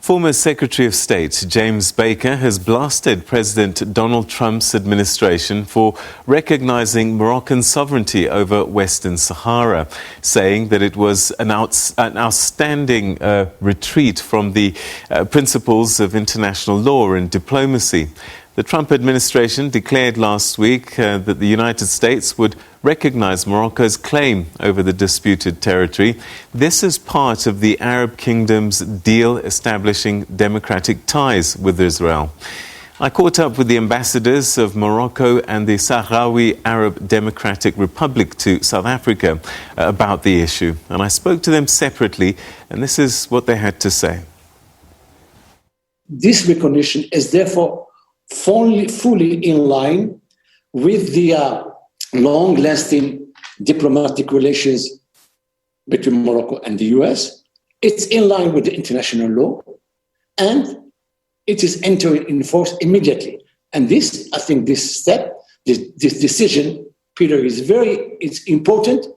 Former Secretary of State James Baker has blasted President Donald Trump's administration for recognizing Moroccan sovereignty over Western Sahara, saying that it was an outstanding retreat from the principles of international law and diplomacy. The Trump administration declared last week that the United States would recognize Morocco's claim over the disputed territory. This is part of the Arab kingdom's deal establishing democratic ties with Israel. I caught up with the ambassadors of Morocco and the Sahrawi Arab Democratic Republic to South Africa about the issue, and I spoke to them separately, and this is what they had to say. This recognition is therefore fully in line with the long-lasting diplomatic relations between Morocco and the US. It's in line with the international law, and it is entering in force immediately. And this, I think this step, this decision, Peter, it's important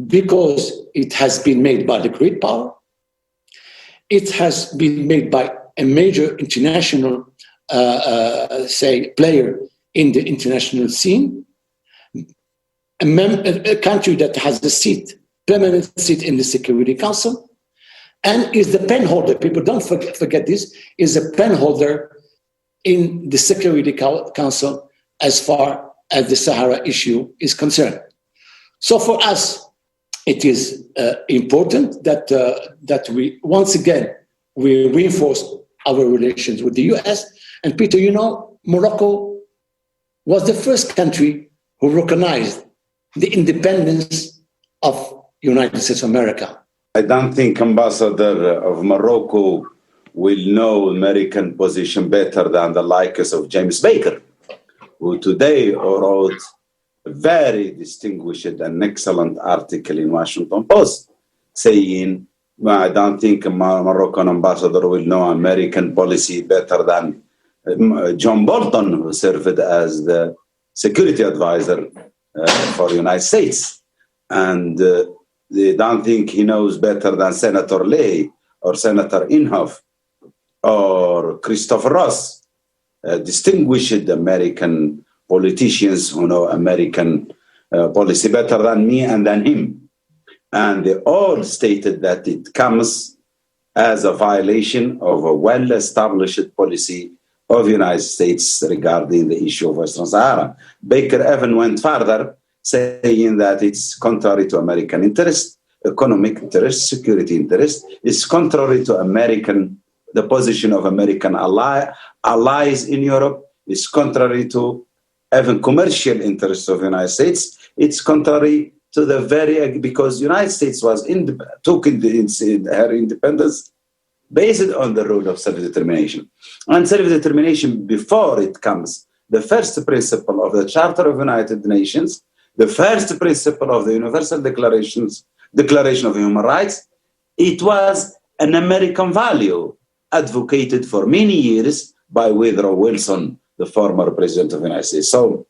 because it has been made by the great power. It has been made by a major international player in the international scene, a country that has a permanent seat in the Security Council, and is the pen holder. People don't forget this, is a pen holder in the Security Council as far as the Sahara issue is concerned. So for us, it is important that we once again we reinforce our relations with the US. And Peter, you know, Morocco was the first country who recognized the independence of United States of America. I don't think Ambassador of Morocco will know American position better than the likes of James Baker, who today wrote a very distinguished and excellent article in Washington Post saying, I don't think a Moroccan ambassador will know American policy better than John Bolton, who served as the security advisor for the United States. And they don't think he knows better than Senator Leahy or Senator Inhofe or Christopher Ross, distinguished American politicians who know American policy better than me and than him. And they all stated that it comes as a violation of a well-established policy of the United States regarding the issue of Western Sahara. Baker even went further, saying that it's contrary to American interest, economic interest, security interest. It's contrary to the position of American allies in Europe. It's contrary to even commercial interests of the United States. It's contrary to because the United States took her independence based on the rule of self-determination. And self-determination, before it comes, the first principle of the Charter of United Nations, the first principle of the Universal Declaration of Human Rights, it was an American value advocated for many years by Woodrow Wilson, the former president of the United States. So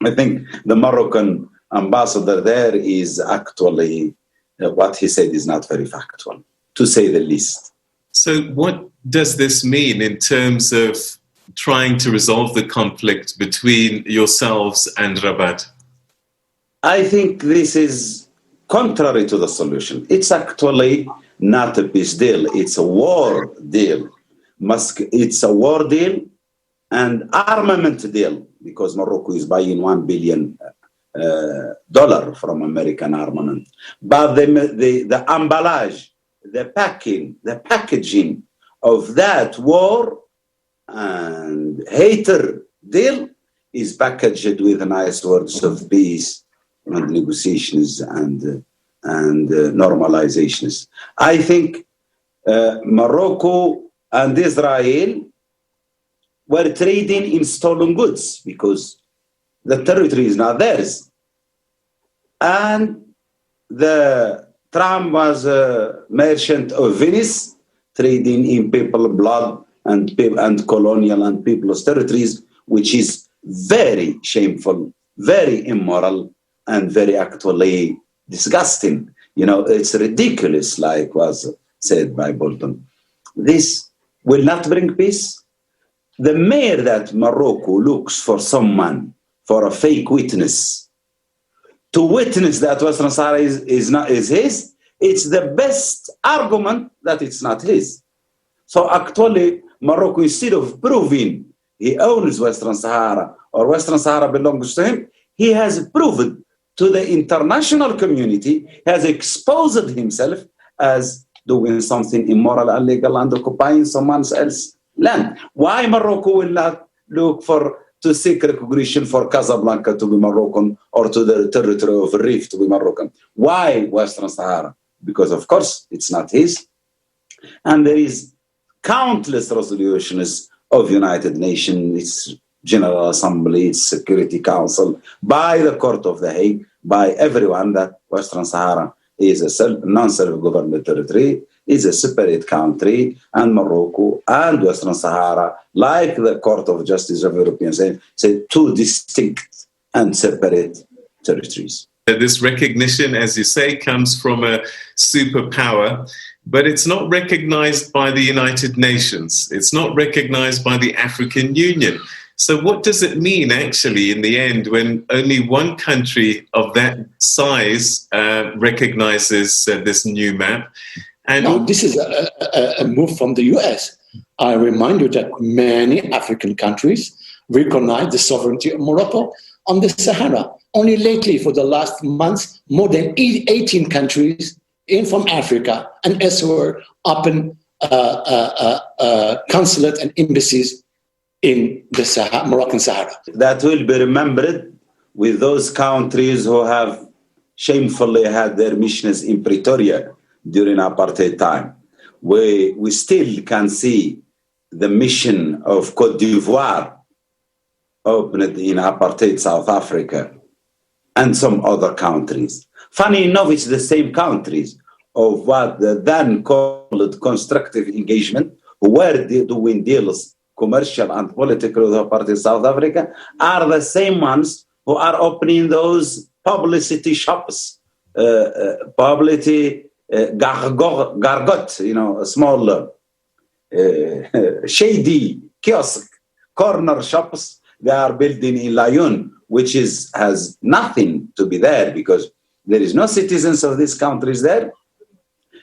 I think the Moroccan ambassador there is actually, what he said is not very factual, to say the least. So what does this mean in terms of trying to resolve the conflict between yourselves and Rabat? I think this is contrary to the solution. It's actually not a peace deal. It's a war deal. It's a war deal and armament deal, because Morocco is buying $1 billion from American armament. But the emballage, the packaging of that war and hater deal is packaged with nice words of peace and negotiations and normalizations. I think Morocco and Israel were trading in stolen goods because the territory is not theirs. And Trump was a merchant of Venice, trading in people's blood and colonial and people's territories, which is very shameful, very immoral, and very actually disgusting. You know, it's ridiculous, like was said by Bolton. This will not bring peace. The mere that Morocco looks for someone, for a fake witness, to witness that Western Sahara is his, it's the best argument that it's not his. So actually, Morocco, instead of proving he owns Western Sahara or Western Sahara belongs to him, he has proven to the international community, has exposed himself as doing something immoral, illegal, and occupying someone else's land. Why Morocco will not look to seek recognition for Casablanca to be Moroccan or to the territory of Rif to be Moroccan? Why Western Sahara? Because of course it's not his. And there is countless resolutions of United Nations, its General Assembly, its Security Council, by the Court of The Hague, by everyone, that Western Sahara is a non-self-governed territory, is a separate country, and Morocco and Western Sahara, like the Court of Justice of European say two distinct and separate territories. This recognition, as you say, comes from a superpower, but it's not recognized by the United Nations. It's not recognized by the African Union. So what does it mean, actually, in the end, when only one country of that size recognizes this new map? And no, this is a move from the US. I remind you that many African countries recognize the sovereignty of Morocco on the Sahara. Only lately, for the last months, more than 18 countries in from Africa and elsewhere open consulate and embassies in the Moroccan Sahara. That will be remembered with those countries who have shamefully had their missions in Pretoria during apartheid time. We still can see the mission of Côte d'Ivoire opened in apartheid South Africa and some other countries. Funny enough, it's the same countries of what the then called constructive engagement, who were doing deals, commercial and political, with apartheid South Africa, are the same ones who are opening those publicity shops, publicity gargot, a small shady kiosk, corner shops they are building in Lyon, which has nothing to be there because there is no citizens of these countries there.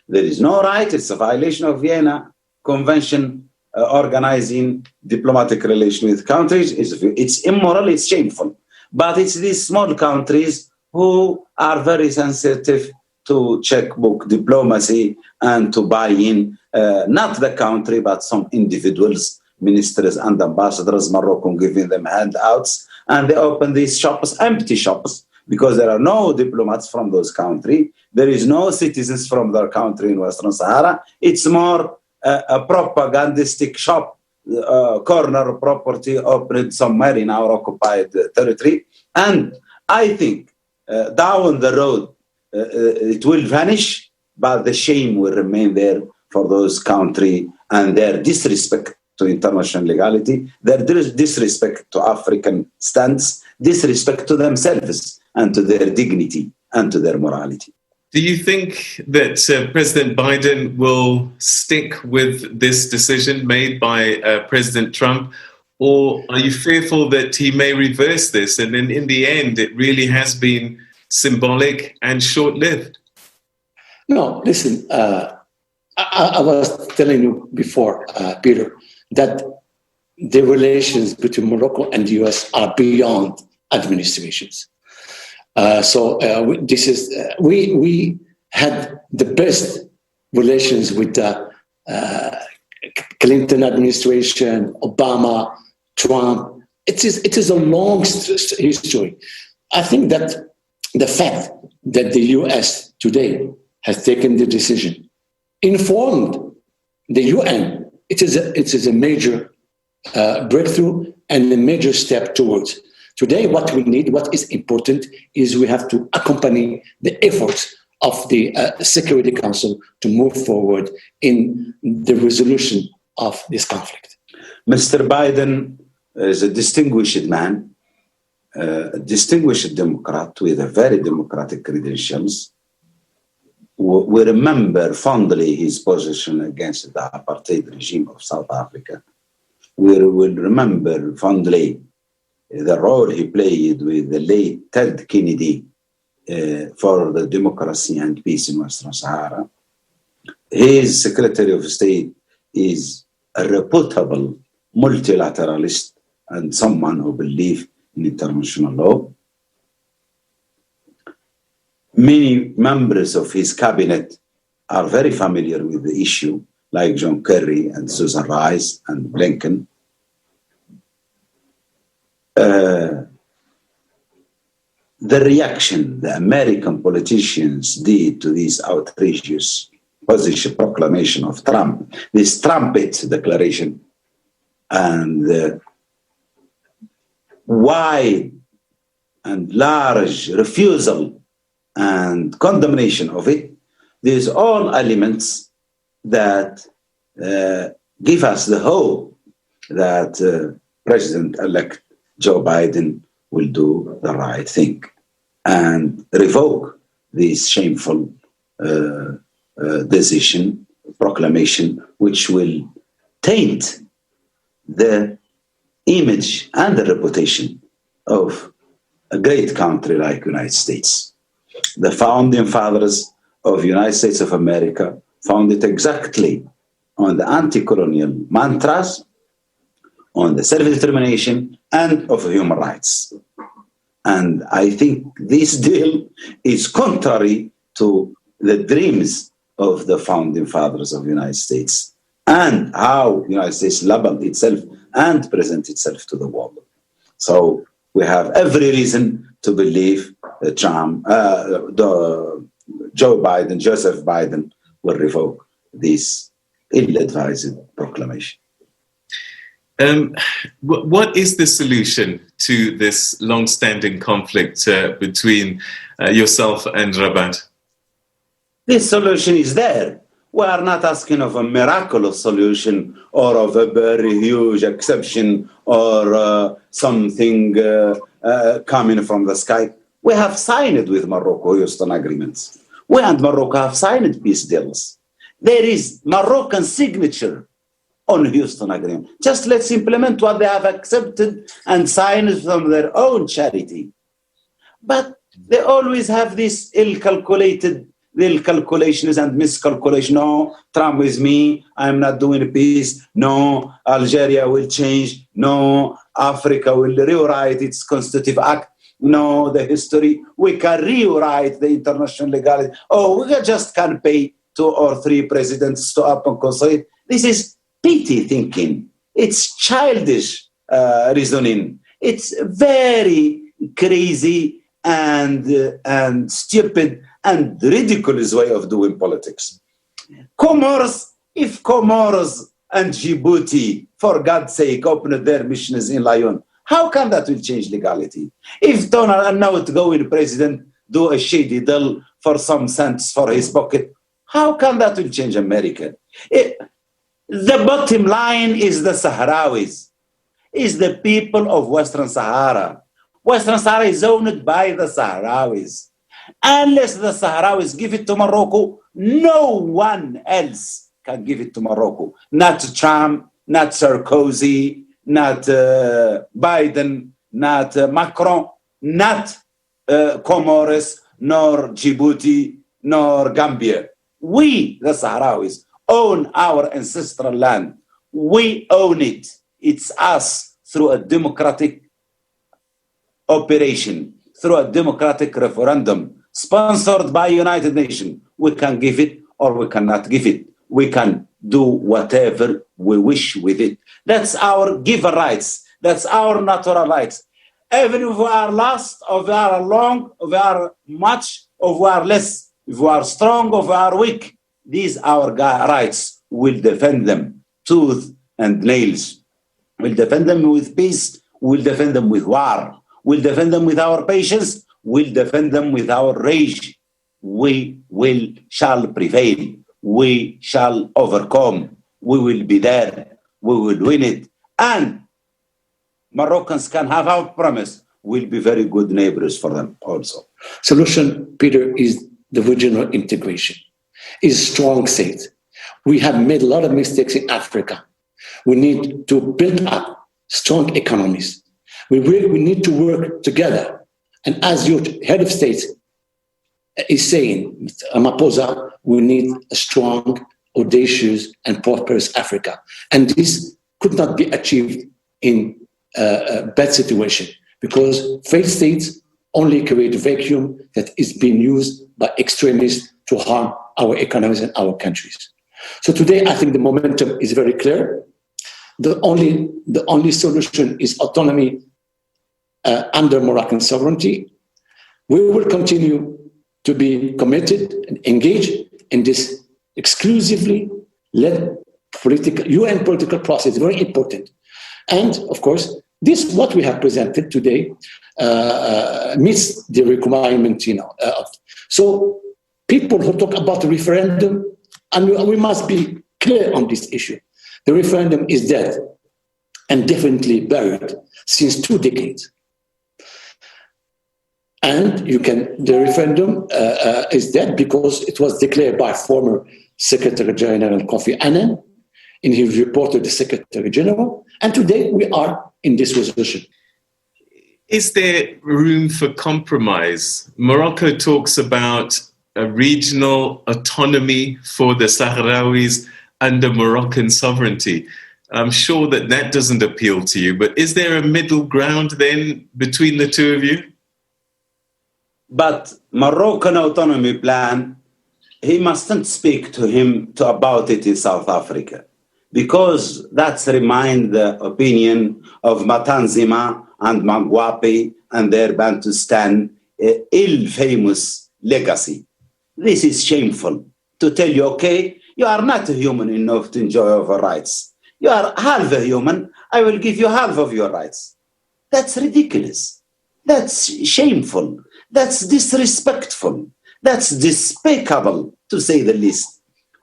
There is no right. It's a violation of Vienna Convention organizing diplomatic relations with countries. It's immoral, it's shameful. But it's these small countries who are very sensitive to checkbook diplomacy and to buy in, not the country, but some individuals, ministers and ambassadors, Morocco giving them handouts, and they open these shops, empty shops, because there are no diplomats from those countries. There is no citizens from their country in Western Sahara. It's more a propagandistic shop, corner property opened somewhere in our occupied territory. And I think down the road, it will vanish, but the shame will remain there for those countries and their disrespect to international legality, their disrespect to African stance, disrespect to themselves and to their dignity and to their morality. Do you think that President Biden will stick with this decision made by President Trump, or are you fearful that he may reverse this and then in the end it really has been symbolic and short-lived? No, listen, I was telling you before, Peter, that the relations between Morocco and the US are beyond administrations. We had the best relations with the Clinton administration, Obama, Trump. It is a long history. I think that the fact that the US today has taken the decision, informed the UN, it is a major breakthrough and a major step towards. Today, what we need, what is important, is we have to accompany the efforts of the Security Council to move forward in the resolution of this conflict. Mr. Biden is a distinguished man, a distinguished Democrat with a very democratic credentials. we remember fondly his position against the apartheid regime of South Africa. We will remember fondly the role he played with the late Ted Kennedy for the democracy and peace in Western Sahara. His Secretary of State is a reputable multilateralist and someone who believes in international law. Many members of his cabinet are very familiar with the issue, like John Kerry and Susan Rice and Blinken. The reaction the American politicians did to this outrageous position proclamation of Trump, this trumpet declaration, and wide and large refusal and condemnation of it, these all elements that give us the hope that President-elect Joe Biden will do the right thing and revoke this shameful decision, proclamation, which will taint the image and the reputation of a great country like the United States. The founding fathers of the United States of America founded exactly on the anti-colonial mantras, on the self-determination, and of human rights. And I think this deal is contrary to the dreams of the founding fathers of the United States and how the United States labeled itself and present itself to the world. So we have every reason to believe that Joseph Biden will revoke this ill-advised proclamation. What is the solution to this long-standing conflict between yourself and Rabat? This solution is there. We are not asking of a miraculous solution or of a very huge exception or something coming from the sky. We have signed with Morocco Houston agreements. We and Morocco have signed peace deals. There is Moroccan signature on Houston agreement. Just let's implement what they have accepted and signed from their own charity. But they always have this ill-calculations and miscalculation. No, Trump is me. I'm not doing peace. No, Algeria will change. No, Africa will rewrite its constitutive act. No, the history. We can rewrite the international legality. Oh, we just can't pay 2 or 3 presidents to up and consolidate. This is petty thinking. It's childish reasoning. It's very crazy and stupid and ridiculous way of doing politics. Comoros, if Comoros and Djibouti, for God's sake, opened their missions in Lyon, how come that will change legality? If Donald, now outgoing president, do a shady deal for some cents for his pocket, how come that will change America? The bottom line is the Sahrawis, is the people of Western Sahara. Western Sahara is owned by the Sahrawis. Unless the Sahrawis give it to Morocco, no one else can give it to Morocco. Not Trump, not Sarkozy, not Biden, not Macron, not Comoros, nor Djibouti, nor Gambia. We, the Sahrawis, own our ancestral land. We own it. It's us through a democratic operation, through a democratic referendum sponsored by United Nations. We can give it or we cannot give it. We can do whatever we wish with it. That's our given rights. That's our natural rights. Even if we are lost, or we are long, or we are much, or we are less, if we are strong, or we are weak, these our rights. Will defend them tooth and nails. We'll defend them with peace. We'll defend them with war. We'll defend them with our patience. We'll defend them with our rage. We shall prevail. We shall overcome. We will be there. We will win it. And Moroccans can have our promise. We'll be very good neighbors for them also. Solution, Peter, is the regional integration. is a strong state. We have made a lot of mistakes in Africa. We need to build up strong economies. We need to work together. And as your head of state is saying, Mr. Ramaphosa, we need a strong, audacious, and prosperous Africa. And this could not be achieved in a bad situation, because failed states only create a vacuum that is being used by extremists to harm our economies and our countries. So today, I think the momentum is very clear. The only solution is autonomy under Moroccan sovereignty. We will continue to be committed and engaged in this exclusively led UN political process, very important. And of course, this what we have presented today meets the requirement, so people who talk about the referendum, and we must be clear on this issue. The referendum is dead and definitely buried since 2 decades. And the referendum is dead because it was declared by former Secretary General Kofi Annan in his report to the Secretary General. And today we are in this resolution. Is there room for compromise? Morocco talks about a regional autonomy for the Sahrawis under Moroccan sovereignty. I'm sure that doesn't appeal to you, but is there a middle ground then between the two of you? But Moroccan autonomy plan, he mustn't speak to him about it in South Africa, because that's remind the opinion of Matanzima and Mangwapi and their Bantustan ill-famous legacy. This is shameful to tell you, okay, you are not a human enough to enjoy our rights. You are half a human, I will give you half of your rights. That's ridiculous. That's shameful. That's disrespectful. That's despicable, to say the least.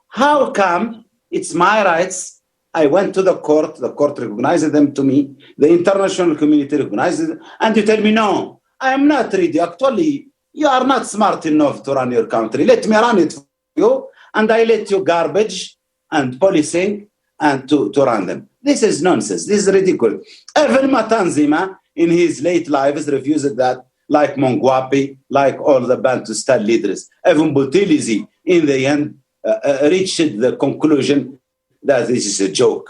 How come it's my rights? I went to the court recognized them to me, the international community recognized it, and you tell me, no, I am not ready. Actually, you are not smart enough to run your country. Let me run it for you, and I let you garbage and policing and to run them. This is nonsense. This is ridiculous. Even Matanzima, in his late life, has refused that, like Mongwapi, like all the Bantustan leaders. Even Buthelezi, in the end, reached the conclusion that this is a joke.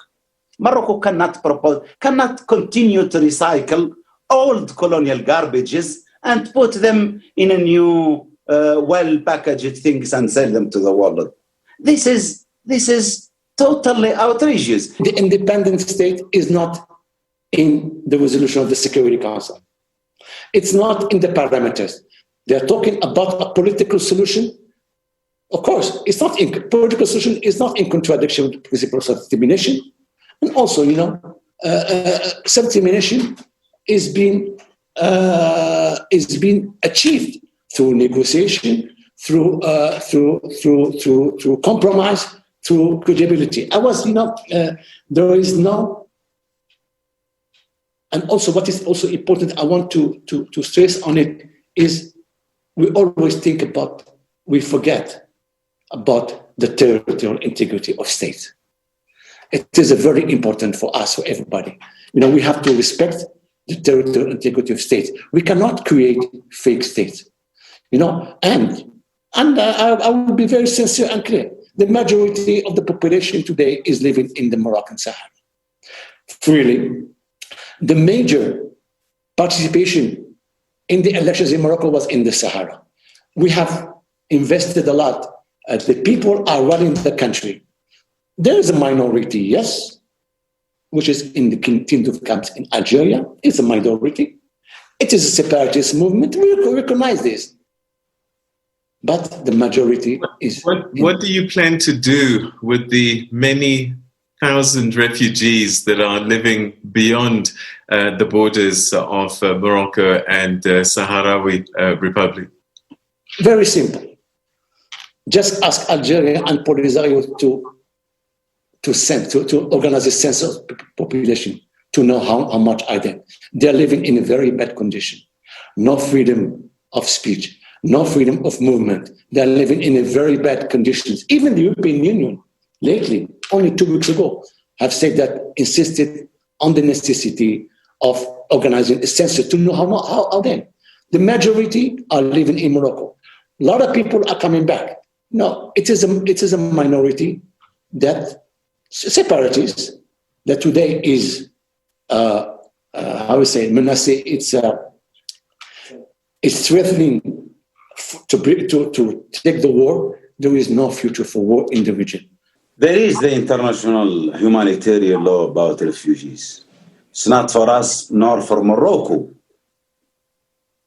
Morocco cannot continue to recycle old colonial garbages and put them in a new, well-packaged things and sell them to the world. This is totally outrageous. The independent state is not in the resolution of the Security Council. It's not in the parameters. They're talking about a political solution. Of course, political solution is not in contradiction with the principles of self-determination. And also, self-determination is being achieved through negotiation, through compromise, through credibility. There is no. And also, what is also important, I want to stress on it, is we always we forget about the territorial integrity of states. It is very important for us, for everybody. We have to respect the territorial integrity of states. We cannot create fake states. And I will be very sincere and clear. The majority of the population today is living in the Moroccan Sahara, freely. The major participation in the elections in Morocco was in the Sahara. We have invested a lot. The people are running the country. There is a minority, yes, which is in the Kingdom camps in Algeria. It's a minority. It is a separatist movement. We recognize this. But the majority is... What do you plan to do with the many thousand refugees that are living beyond the borders of Morocco and Sahrawi Republic? Very simple. Just ask Algeria and Polisario to organize a census of population to know how much are there. They're living in a very bad condition. No freedom of speech, no freedom of movement. They're living in a very bad conditions. Even the European Union, lately, only 2 weeks ago, have said that, insisted on the necessity of organizing a census to know how then. The majority are living in Morocco. A lot of people are coming back. No, it is a minority that separatists that today is how we say menacé. It's threatening to take the war. There is no future for war in the region. There is the international humanitarian law about refugees. It's not for us nor for Morocco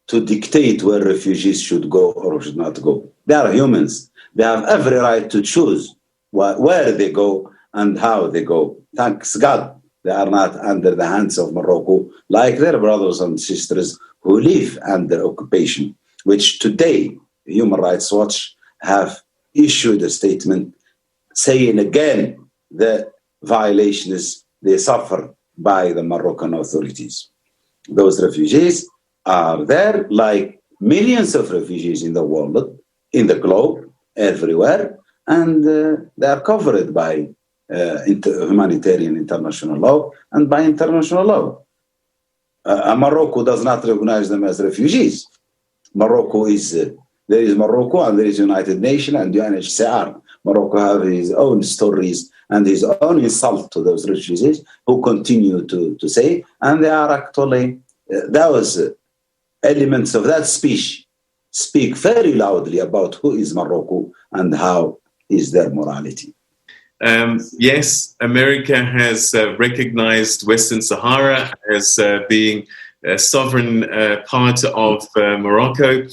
to dictate where refugees should go or should not go. They are humans. They have every right to choose where they go and how they go. Thanks God, they are not under the hands of Morocco like their brothers and sisters who live under occupation, which today Human Rights Watch have issued a statement saying again the violations they suffer by the Moroccan authorities. Those refugees are there like millions of refugees in the world, in the globe, everywhere, and they are covered by humanitarian international law and by international law. Morocco does not recognize them as refugees. Morocco is, there is Morocco and there is United Nations and UNHCR. Morocco has his own stories and his own insult to those refugees who continue to say, and they are actually, those elements of that speech speak very loudly about who is Morocco and how is their morality. Yes, America has recognized Western Sahara as being a sovereign part of Morocco.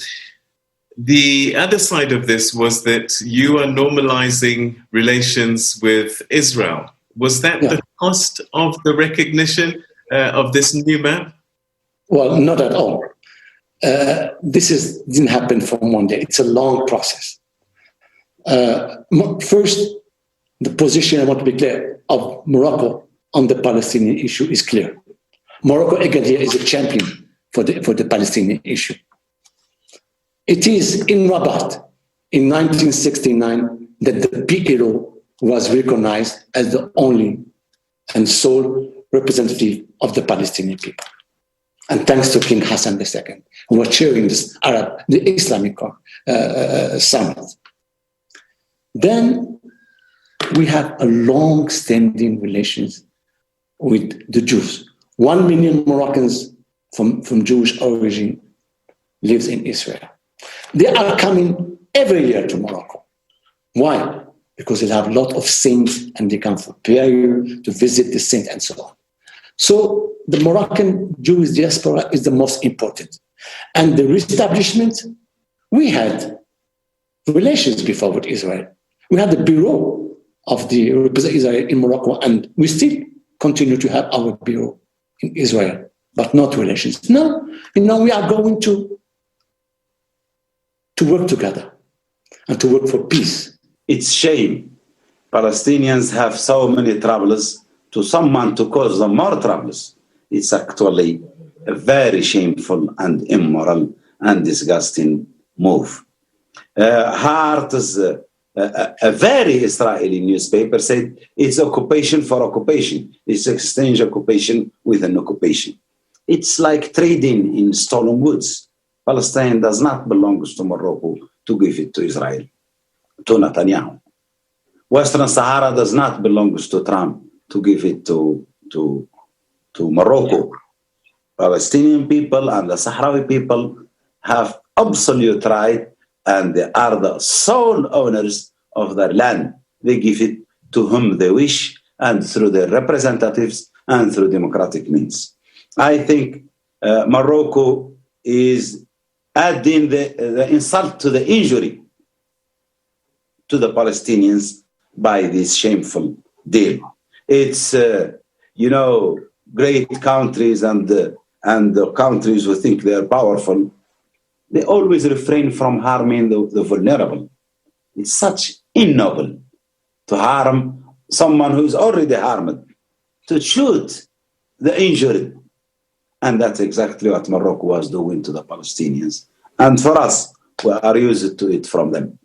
The other side of this was that you are normalizing relations with Israel. Was that the cost of the recognition of this new map? Well, not at all. This didn't happen from one day. It's a long process. First, the position, I want to be clear, of Morocco on the Palestinian issue is clear. Morocco, again, here is a champion for the Palestinian issue. It is in Rabat in 1969 that the PLO was recognized as the only and sole representative of the Palestinian people. And thanks to King Hassan II, who was chairing the Islamic summit. Then we have a long-standing relations with the Jews. 1 million Moroccans from Jewish origin lives in Israel. They are coming every year to Morocco. Why? Because they have a lot of saints and they come for prayer, to visit the saint and so on. So the Moroccan Jewish diaspora is the most important. And the reestablishment, we had relations before with Israel. We had the bureau of the representation Israel in Morocco, and we still continue to have our bureau in Israel, but not relations. No, we are going to work together and to work for peace. It's shame. Palestinians have so many troubles to someone to cause them more troubles. It's actually a very shameful and immoral and disgusting move. A very Israeli newspaper said it's occupation for occupation. It's exchange occupation with an occupation. It's like trading in stolen goods. Palestine does not belong to Morocco to give it to Israel, to Netanyahu. Western Sahara does not belong to Trump to give it to Morocco. Palestinian people and the Sahrawi people have absolute right, and they are the sole owners of their land. They give it to whom they wish and through their representatives and through democratic means. I think Morocco is adding the insult to the injury to the Palestinians by this shameful deal. It's, great countries and the countries who think they are powerful, they always refrain from harming the vulnerable. It's such ignoble to harm someone who is already harmed, to shoot the injured. And that's exactly what Morocco was doing to the Palestinians. And for us, we are used to it from them.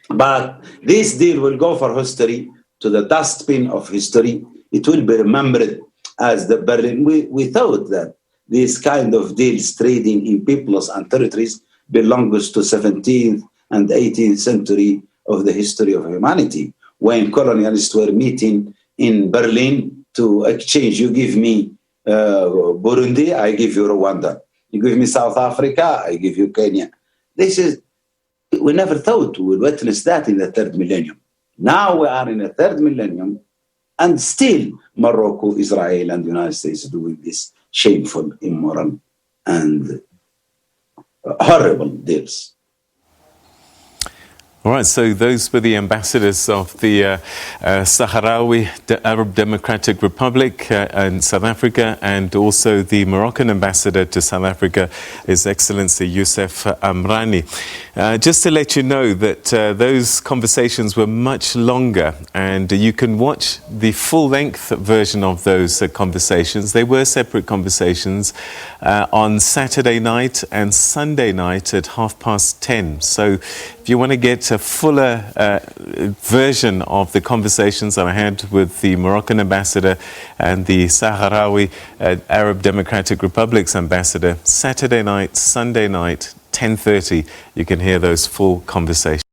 But this deal will go for history, to the dustbin of history. It will be remembered as the Berlin. We thought that this kind of deals, trading in peoples and territories, belongs to 17th and 18th century of the history of humanity, when colonialists were meeting in Berlin to exchange. You give me Burundi, I give you Rwanda. You give me South Africa, I give you Kenya. We never thought we would witness that in the third millennium. Now we are in the third millennium, and still Morocco, Israel, and the United States doing this shameful, immoral, and horrible deals. All right, so those were the ambassadors of the Sahrawi Arab Democratic Republic in South Africa, and also the Moroccan ambassador to South Africa, His Excellency Youssef Amrani. Just to let you know that those conversations were much longer, and you can watch the full-length version of those conversations. They were separate conversations on Saturday night and Sunday night at 10:30. So if you want to get a fuller version of the conversations that I had with the Moroccan ambassador and the Sahrawi Arab Democratic Republic's ambassador, Saturday night, Sunday night, 10:30, you can hear those full conversations.